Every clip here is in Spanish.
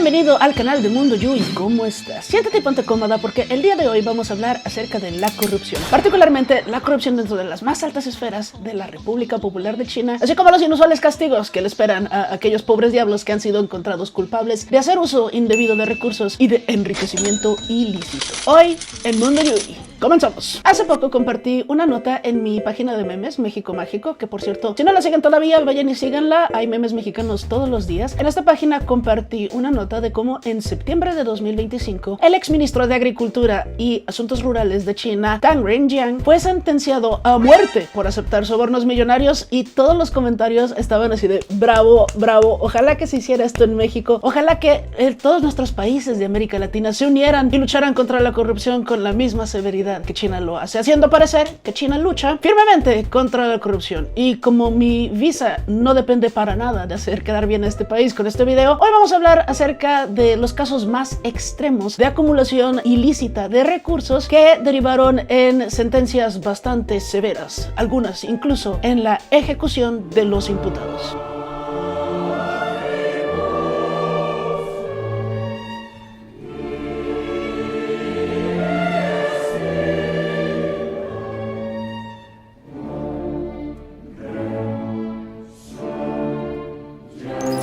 bienvenido al canal de Mundo Yui. ¿Cómo estás? Siéntate y ponte cómoda porque el día de hoy vamos a hablar acerca de la corrupción, particularmente la corrupción dentro de las más altas esferas de la República Popular de China, así como los inusuales castigos que le esperan a aquellos pobres diablos que han sido encontrados culpables de hacer uso indebido de recursos y de enriquecimiento ilícito. Hoy en Mundo Yui. Comenzamos. Hace poco compartí una nota en mi página de memes, México Mágico, que por cierto, si no la siguen todavía, vayan y síganla. Hay memes mexicanos todos los días. En esta página compartí una nota de cómo en septiembre de 2025, el exministro de Agricultura y Asuntos Rurales de China, Tang Renjiang, fue sentenciado a muerte por aceptar sobornos millonarios y todos los comentarios estaban así de bravo, bravo, ojalá que se hiciera esto en México, ojalá que todos nuestros países de América Latina se unieran y lucharan contra la corrupción con la misma severidad que China lo hace, haciendo parecer que China lucha firmemente contra la corrupción. Y como mi visa no depende para nada de hacer quedar bien a este país con este video, hoy vamos a hablar acerca de los casos más extremos de acumulación ilícita de recursos que derivaron en sentencias bastante severas, algunas incluso en la ejecución de los imputados.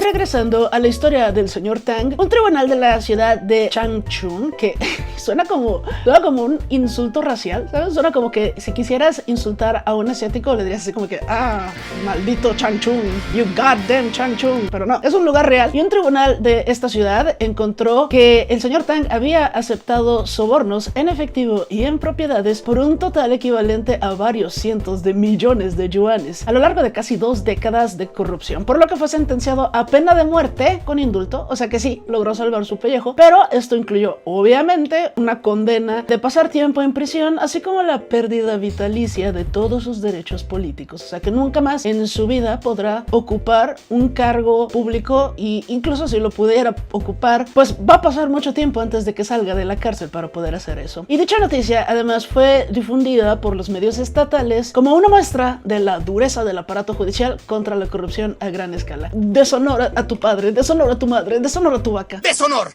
Regresando a la historia del señor Tang, un tribunal de la ciudad de Changchun, que suena como un insulto racial, ¿sabes? Suena como que si quisieras insultar a un asiático le dirías así como que, maldito Changchun, you goddamn Changchun, pero no, es un lugar real. Y un tribunal de esta ciudad encontró que el señor Tang había aceptado sobornos en efectivo y en propiedades por un total equivalente a varios cientos de millones de yuanes a lo largo de casi 2 décadas de corrupción, por lo que fue sentenciado a pena de muerte con indulto, o sea que sí, logró salvar su pellejo, pero esto incluyó obviamente una condena de pasar tiempo en prisión, así como la pérdida vitalicia de todos sus derechos políticos, o sea que nunca más en su vida podrá ocupar un cargo público, y incluso si lo pudiera ocupar, pues va a pasar mucho tiempo antes de que salga de la cárcel para poder hacer eso. Y dicha noticia además fue difundida por los medios estatales como una muestra de la dureza del aparato judicial contra la corrupción a gran escala. Deshonor a tu padre, deshonor a tu madre, deshonor a tu vaca. Deshonor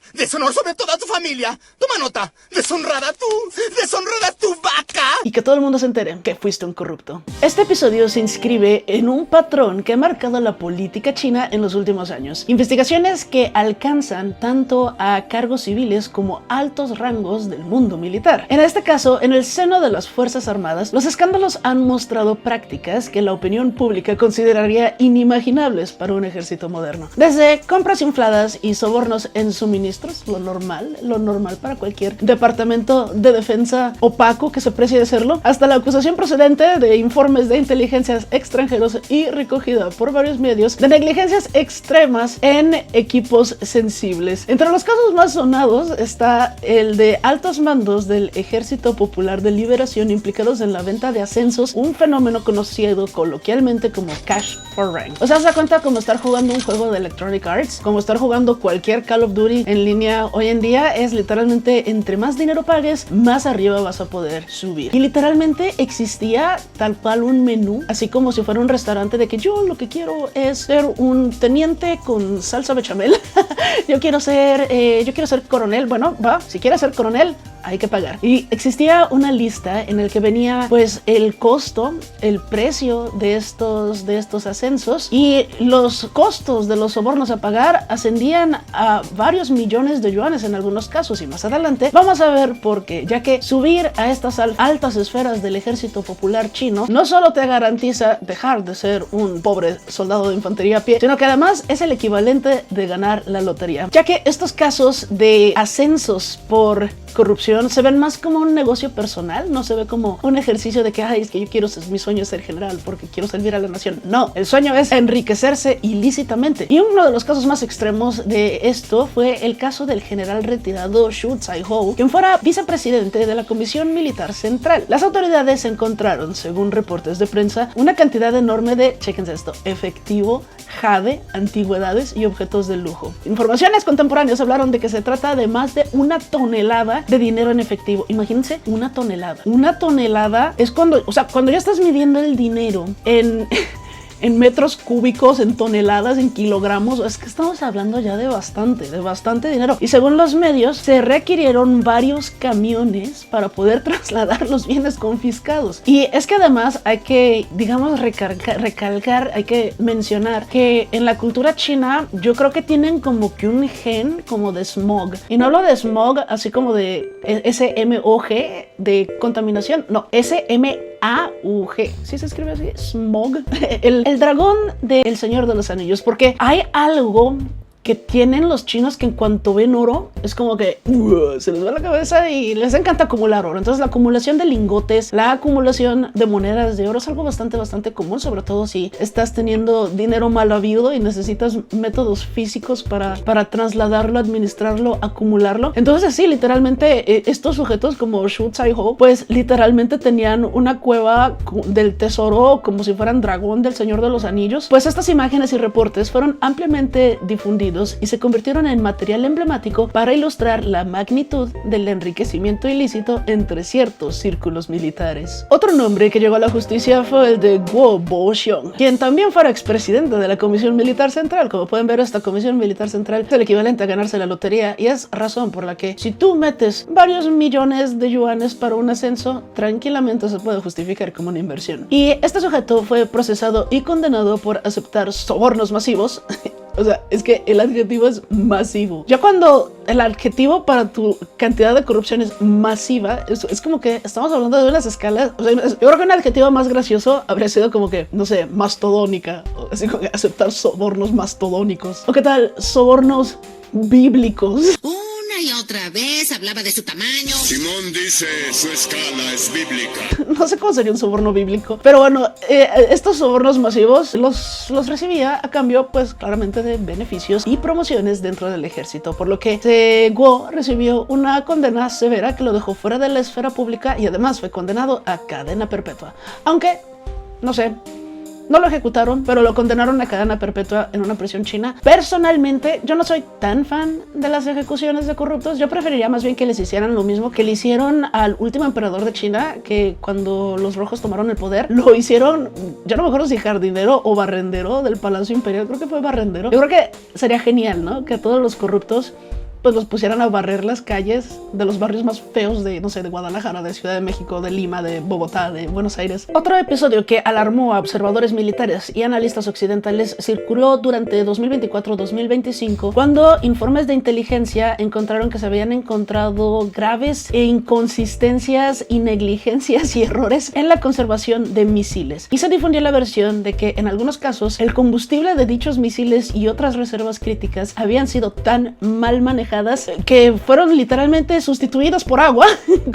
sobre toda tu familia. Toma nota, deshonrada tu vaca. Y que todo el mundo se entere que fuiste un corrupto. Este episodio se inscribe en un patrón que ha marcado la política china en los últimos años. Investigaciones que alcanzan tanto a cargos civiles como altos rangos del mundo militar. En este caso, en el seno de las Fuerzas Armadas, los escándalos han mostrado prácticas que la opinión pública consideraría inimaginables para un ejército moderno. Desde compras infladas y sobornos en suministros, lo normal para cualquier departamento de defensa opaco que se precie de serlo, hasta la acusación procedente de informes de inteligencias extranjeros y recogida por varios medios de negligencias extremas en equipos sensibles. Entre los casos más sonados está el de altos mandos del Ejército Popular de Liberación implicados en la venta de ascensos, un fenómeno conocido coloquialmente como cash for rank. O sea, se da cuenta como estar jugando un juego de Electronic Arts, como estar jugando cualquier Call of Duty en línea hoy en día. Es literalmente entre más dinero pagues, más arriba vas a poder subir. Y literalmente existía tal cual un menú, así como si fuera un restaurante, de que yo lo que quiero es ser un teniente con salsa bechamel. yo quiero ser coronel. Bueno, va, si quieres ser coronel, hay que pagar. Y existía una lista en el que venía pues el costo, el precio de estos ascensos, y los costos de los sobornos a pagar ascendían a varios millones de yuanes en algunos casos, y más adelante vamos a ver por qué, ya que subir a estas altas esferas del Ejército Popular chino no solo te garantiza dejar de ser un pobre soldado de infantería a pie, sino que además es el equivalente de ganar la lotería, ya que estos casos de ascensos por corrupción se ven más como un negocio personal, no se ve como un ejercicio de que, es que mi sueño es ser general porque quiero servir a la nación. No, el sueño es enriquecerse ilícitamente. Y uno de los casos más extremos de esto fue el caso del general retirado Xu Caihou, quien fuera vicepresidente de la Comisión Militar Central. Las autoridades encontraron, según reportes de prensa, una cantidad enorme de, chéquense esto, efectivo, jade, antigüedades y objetos de lujo. Informaciones contemporáneas hablaron de que se trata de más de 1 tonelada de dinero en efectivo. Imagínense, 1 tonelada. 1 tonelada es cuando ya estás midiendo el dinero en metros cúbicos, en toneladas, en kilogramos. Es que estamos hablando ya de bastante dinero. Y según los medios, se requirieron varios camiones para poder trasladar los bienes confiscados. Y es que además hay que, digamos, recalcar, hay que mencionar que en la cultura china yo creo que tienen como que un gen como de smog. Y no hablo de smog así como de S-M-O-G, de contaminación. No, S-M-A-U-G. ¿Sí se escribe así? Smog. El dragón del Señor de los Anillos. Porque hay algo que tienen los chinos que en cuanto ven oro es como que se les va la cabeza y les encanta acumular oro. Entonces la acumulación de lingotes, la acumulación de monedas de oro es algo bastante común, sobre todo si estás teniendo dinero mal habido y necesitas métodos físicos para trasladarlo, administrarlo, acumularlo. Entonces sí, literalmente estos sujetos como Xu Caiho pues literalmente tenían una cueva del tesoro como si fueran dragón del Señor de los Anillos. Pues estas imágenes y reportes fueron ampliamente difundidos y se convirtieron en material emblemático para ilustrar la magnitud del enriquecimiento ilícito entre ciertos círculos militares. Otro nombre que llegó a la justicia fue el de Guo Boxiong, quien también fuera expresidente de la Comisión Militar Central. Como pueden ver, esta Comisión Militar Central es el equivalente a ganarse la lotería y es razón por la que si tú metes varios millones de yuanes para un ascenso, tranquilamente se puede justificar como una inversión. Y este sujeto fue procesado y condenado por aceptar sobornos masivos. O sea, es que el adjetivo es masivo. Ya cuando el adjetivo para tu cantidad de corrupción es masiva, es como que estamos hablando de unas escalas. O sea, yo creo que un adjetivo más gracioso habría sido como que, no sé, mastodónica. Así como que aceptar sobornos mastodónicos. ¿O qué tal? Sobornos bíblicos. Una y otra vez hablaba de su tamaño. Simón dice su escala es bíblica. No sé cómo sería un soborno bíblico, pero bueno, estos sobornos masivos los recibía a cambio, pues claramente de beneficios y promociones dentro del ejército, por lo que Guo recibió una condena severa que lo dejó fuera de la esfera pública y además fue condenado a cadena perpetua. Aunque, no sé, no lo ejecutaron, pero lo condenaron a cadena perpetua en una prisión china. Personalmente, yo no soy tan fan de las ejecuciones de corruptos. Yo preferiría más bien que les hicieran lo mismo que le hicieron al último emperador de China, que cuando los rojos tomaron el poder, lo hicieron, yo no me acuerdo si jardinero o barrendero del Palacio Imperial. Creo que fue barrendero. Yo creo que sería genial, ¿no? Que todos los corruptos pues los pusieran a barrer las calles de los barrios más feos de, no sé, de Guadalajara, de Ciudad de México, de Lima, de Bogotá, de Buenos Aires. Otro episodio que alarmó a observadores militares y analistas occidentales circuló durante 2024-2025, cuando informes de inteligencia encontraron que se habían encontrado graves inconsistencias y negligencias y errores en la conservación de misiles. Y se difundió la versión de que en algunos casos el combustible de dichos misiles y otras reservas críticas habían sido tan mal manejadas que fueron literalmente sustituidas por agua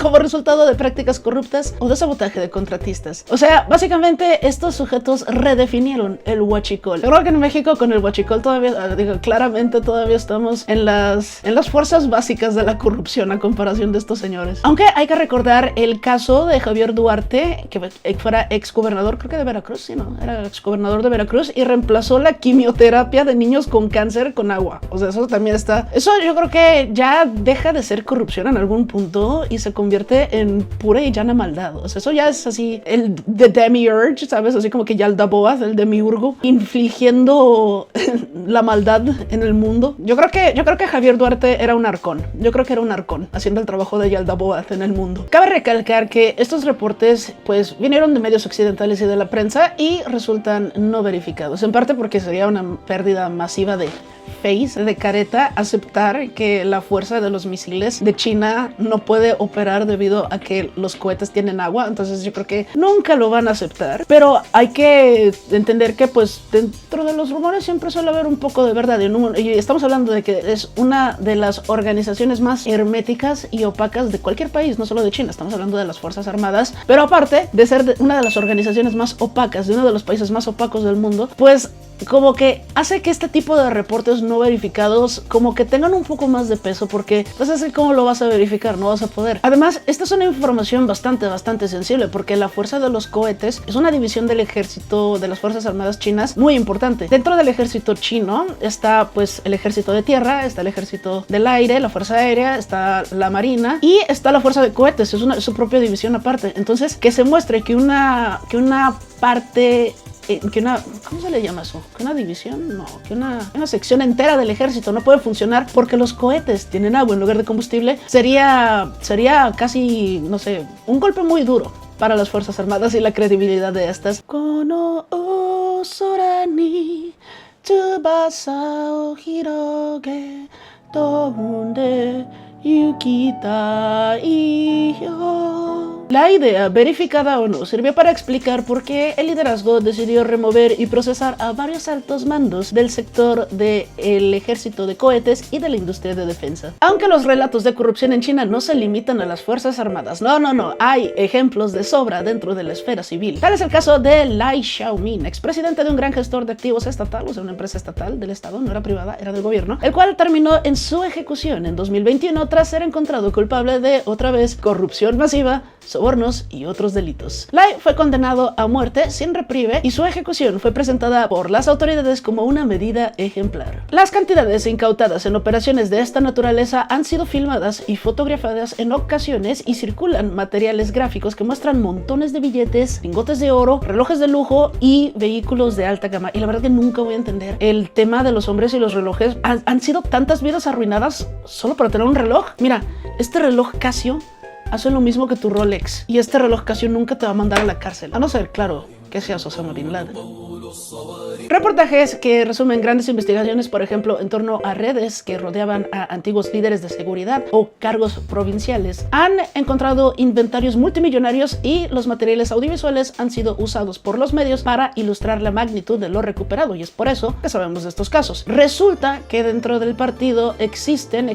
como resultado de prácticas corruptas o de sabotaje de contratistas. O sea, básicamente estos sujetos redefinieron el huachicol. Yo creo que en México con el huachicol todavía, claramente todavía estamos en las fuerzas básicas de la corrupción a comparación de estos señores. Aunque hay que recordar el caso de Javier Duarte, que fuera exgobernador, creo que de Veracruz, sí, no, era exgobernador de Veracruz y reemplazó la quimioterapia de niños con cáncer con agua. O sea, eso también está, eso yo creo que ya deja de ser corrupción en algún punto y se convierte en pura y llana maldad. O sea, eso ya es así, el the demiurge, ¿sabes? Así como que ya el Daboaz, el demiurgo, infligiendo la maldad en el mundo. Yo creo que Javier Duarte era un arcón. Yo creo que era un arcón haciendo el trabajo de Yaldabaoth en el mundo. Cabe recalcar que estos reportes pues vinieron de medios occidentales y de la prensa y resultan no verificados, en parte porque sería una pérdida masiva de face, de careta, aceptar que la fuerza de los misiles de China no puede operar debido a que los cohetes tienen agua. Entonces yo creo que nunca lo van a aceptar, pero hay que entender que pues dentro de los rumores siempre suele haber un poco de verdad y estamos hablando de que es una de las organizaciones más herméticas y opacas de cualquier país, no solo de China. Estamos hablando de las Fuerzas Armadas, pero aparte de ser una de las organizaciones más opacas de uno de los países más opacos del mundo, pues como que hace que este tipo de reportes no verificados como que tengan un poco más de peso, porque entonces ¿cómo lo vas a verificar? No vas a poder. Además, esta es una información bastante sensible, porque la fuerza de los cohetes es una división del ejército de las Fuerzas Armadas chinas muy importante. Dentro del ejército chino está pues el ejército de tierra, está el ejército del aire, la fuerza aérea, está la marina y está la fuerza de cohetes, es su propia división aparte. Entonces, que se muestre que una parte ¿cómo se le llama eso? ¿Que una división? No, que una sección entera del ejército no puede funcionar porque los cohetes tienen agua en lugar de combustible, sería casi, no sé, un golpe muy duro para las Fuerzas Armadas y la credibilidad de estas. Kono o sora ni tsubasa o hiroge tounde yukita iyo. La idea, verificada o no, sirvió para explicar por qué el liderazgo decidió remover y procesar a varios altos mandos del sector del ejército de cohetes y de la industria de defensa. Aunque los relatos de corrupción en China no se limitan a las Fuerzas Armadas, no, hay ejemplos de sobra dentro de la esfera civil. Tal es el caso de Lai Xiaomin, expresidente de un gran gestor de activos estatal, o sea, una empresa estatal del Estado, no era privada, era del gobierno, el cual terminó en su ejecución en 2021 tras ser encontrado culpable de, otra vez, corrupción masiva, sobornos y otros delitos. Lai fue condenado a muerte sin reprieve y su ejecución fue presentada por las autoridades como una medida ejemplar. Las cantidades incautadas en operaciones de esta naturaleza han sido filmadas y fotografiadas en ocasiones y circulan materiales gráficos que muestran montones de billetes, lingotes de oro, relojes de lujo y vehículos de alta gama. Y la verdad que nunca voy a entender el tema de los hombres y los relojes. Han sido tantas vidas arruinadas solo para tener un reloj. Mira, este reloj Casio hace lo mismo que tu Rolex y este reloj Casio nunca te va a mandar a la cárcel, a no ser, claro, que seas Osama Bin Laden. Reportajes que resumen grandes investigaciones, por ejemplo, en torno a redes que rodeaban a antiguos líderes de seguridad o cargos provinciales, han encontrado inventarios multimillonarios y los materiales audiovisuales han sido usados por los medios para ilustrar la magnitud de lo recuperado, y es por eso que sabemos de estos casos. Resulta que dentro del partido existían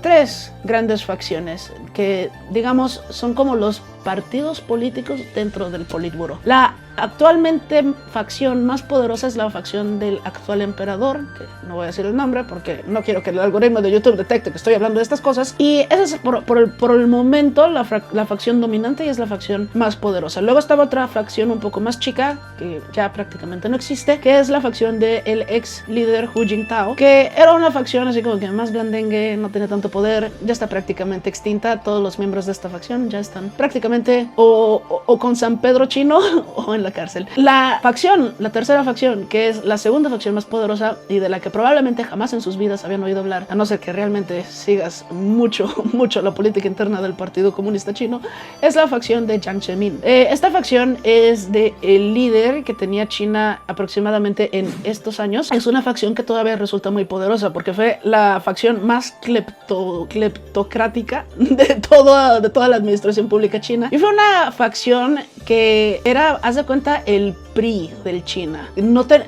tres grandes facciones que, digamos, son como los partidos políticos dentro del Politburo. La actualmente facción más poderosa es la facción del actual emperador, que no voy a decir el nombre porque no quiero que el algoritmo de YouTube detecte que estoy hablando de estas cosas, y esa es por el momento la facción dominante y es la facción más poderosa. Luego estaba otra facción un poco más chica, que ya prácticamente no existe, que es la facción del ex líder Hu Jintao, que era una facción así como que más blandengue, no tiene tanto poder, ya está prácticamente extinta. Todos los miembros de esta facción ya están prácticamente o con San Pedro chino o en la cárcel. La tercera facción, que es la segunda facción más poderosa y de la que probablemente jamás en sus vidas habían oído hablar, a no ser que realmente sigas mucho la política interna del Partido Comunista Chino, es la facción de Jiang Zemin. Esta facción es del líder que tenía China aproximadamente en estos años. Es una facción que todavía resulta muy poderosa porque fue la facción más cleptocrática de toda la administración pública china. Y fue una facción que era, haz de cuenta, el PRI del China.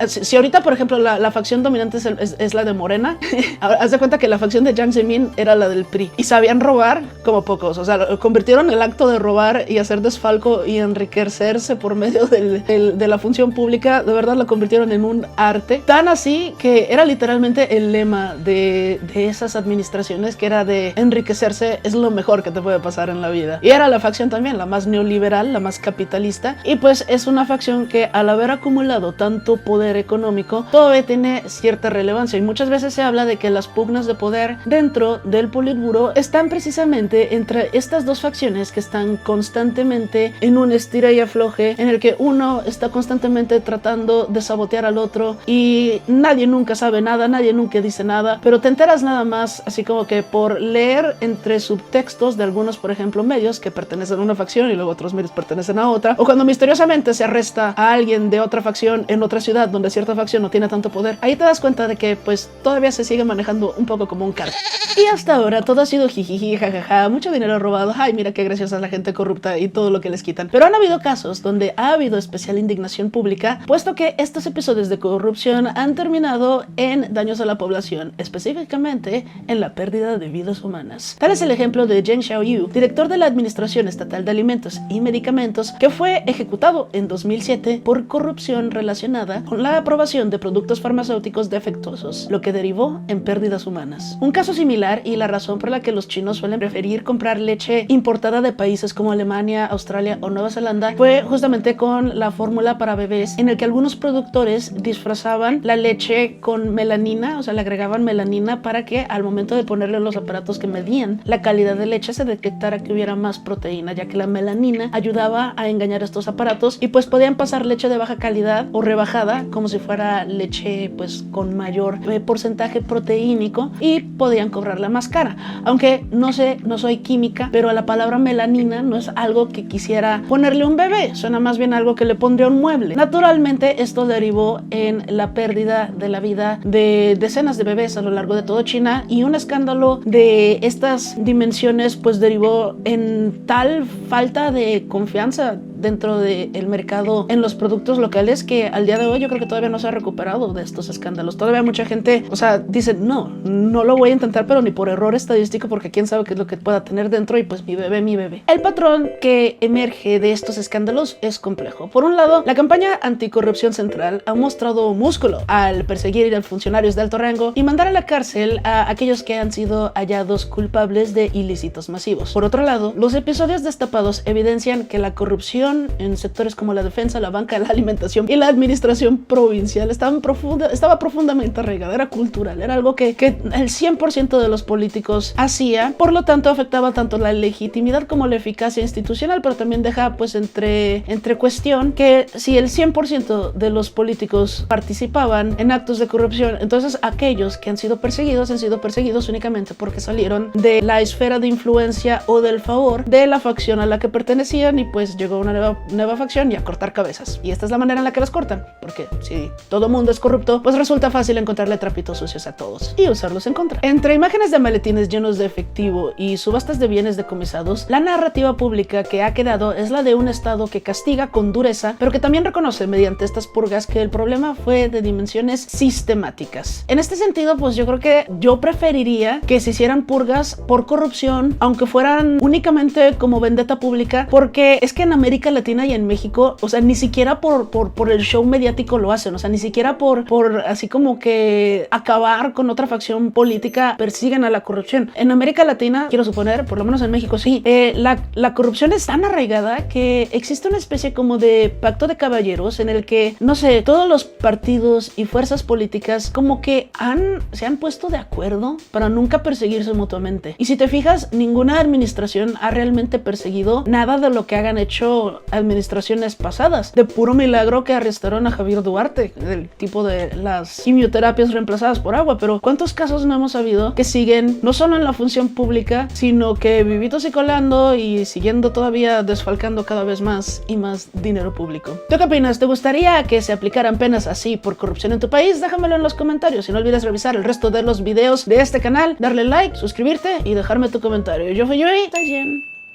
Si ahorita, por ejemplo, la facción dominante es la de Morena, haz de cuenta que la facción de Jiang Zemin era la del PRI. Y sabían robar como pocos. O sea, convirtieron el acto de robar y hacer desfalco y enriquecerse por medio de la función pública, de verdad la convirtieron en un arte. Tan así que era literalmente el lema de esas administraciones, que era de enriquecerse es lo mejor que te puede pasar en la vida. Y era la facción también, la más neoliberal, la más capitalista. Y pues es una facción que al haber acumulado tanto poder económico todavía tiene cierta relevancia, y muchas veces se habla de que las pugnas de poder dentro del Politburo están precisamente entre estas dos facciones que están constantemente en un estira y afloje, en el que uno está constantemente tratando de sabotear al otro y nadie nunca sabe nada, nadie nunca dice nada, pero te enteras nada más así como que por leer entre subtextos de algunos, por ejemplo, medios que pertenecen a una facción y luego otros medios pertenecen a otra, o cuando misteriosamente se arresta a alguien de otra facción en otra ciudad donde cierta facción no tiene tanto poder. Ahí te das cuenta de que pues todavía se sigue manejando un poco como un cártel. Y hasta ahora todo ha sido jijiji, jajaja, mucho dinero robado, ay mira qué graciosa la gente corrupta y todo lo que les quitan. Pero han habido casos donde ha habido especial indignación pública, puesto que estos episodios de corrupción han terminado en daños a la población, específicamente en la pérdida de vidas humanas. Tal es el ejemplo de Zheng Xiaoyu, director de la Administración Estatal de Alimentos y Medicamentos, que fue ejecutado en 2007 por corrupción relacionada con la aprobación de productos farmacéuticos defectuosos, lo que derivó en pérdidas humanas. Un caso similar similar, y la razón por la que los chinos suelen preferir comprar leche importada de países como Alemania, Australia o Nueva Zelanda fue justamente con la fórmula para bebés, en el que algunos productores disfrazaban la leche con melanina, o sea, le agregaban melanina para que al momento de ponerle los aparatos que medían la calidad de leche se detectara que hubiera más proteína, ya que la melanina ayudaba a engañar estos aparatos, y pues podían pasar leche de baja calidad o rebajada como si fuera leche pues con mayor porcentaje proteínico, y podían cobrarla más cara. Aunque no sé, no soy química, pero a la palabra melanina no es algo que quisiera ponerle a un bebé, suena más bien algo que le pondría a un mueble. Naturalmente esto derivó en la pérdida de la vida de decenas de bebés a lo largo de todo China, y un escándalo de estas dimensiones pues derivó en tal falta de confianza dentro del mercado en los productos locales que al día de hoy yo creo que todavía no se ha recuperado de estos escándalos. Todavía mucha gente, o sea, dice no lo voy a intentar, pero ni por error estadístico, porque quién sabe qué es lo que pueda tener dentro, y pues mi bebé. El patrón que emerge de estos escándalos es complejo. Por un lado, la campaña anticorrupción central ha mostrado músculo al perseguir a funcionarios de alto rango y mandar a la cárcel a aquellos que han sido hallados culpables de ilícitos masivos. Por otro lado, los episodios destapados evidencian que la corrupción en sectores como la defensa, la banca, la alimentación y la administración provincial estaba profundamente arraigada, era cultural, era algo que el 100% de los políticos hacía. Por lo tanto, afectaba tanto la legitimidad como la eficacia institucional, pero también deja pues entre cuestión que si el 100% de los políticos participaban en actos de corrupción, entonces aquellos que han sido perseguidos únicamente porque salieron de la esfera de influencia o del favor de la facción a la que pertenecían, y pues llegó una nueva facción y a cortar cabezas. Y esta es la manera en la que las cortan, porque si todo mundo es corrupto, pues resulta fácil encontrarle trapitos sucios a todos y usarlos en contra. Entre imágenes de maletines llenos de efectivo y subastas de bienes decomisados, la narrativa pública que ha quedado es la de un estado que castiga con dureza, pero que también reconoce mediante estas purgas que el problema fue de dimensiones sistemáticas. En este sentido, pues yo creo que yo preferiría que se hicieran purgas por corrupción, aunque fueran únicamente como vendetta pública, porque es que en América Latina y en México, o sea, ni siquiera por el show mediático lo hacen, o sea, ni siquiera por así como que acabar con otra facción política persiguen a la corrupción. En América Latina, quiero suponer, por lo menos en México sí, la corrupción es tan arraigada que existe una especie como de pacto de caballeros en el que, no sé, todos los partidos y fuerzas políticas como que se han puesto de acuerdo para nunca perseguirse mutuamente. Y si te fijas, ninguna administración ha realmente perseguido nada de lo que hagan hecho administraciones pasadas. De puro milagro que arrestaron a Javier Duarte, del tipo de las quimioterapias reemplazadas por agua, pero ¿cuántos casos no hemos sabido que siguen no solo en la función pública, sino que vivitos y colando y siguiendo todavía desfalcando cada vez más y más dinero público? ¿Tú qué opinas? ¿Te gustaría que se aplicaran penas así por corrupción en tu país? Déjamelo en los comentarios y no olvides revisar el resto de los videos de este canal, darle like, suscribirte y dejarme tu comentario. Yo fui Yui, estás bien.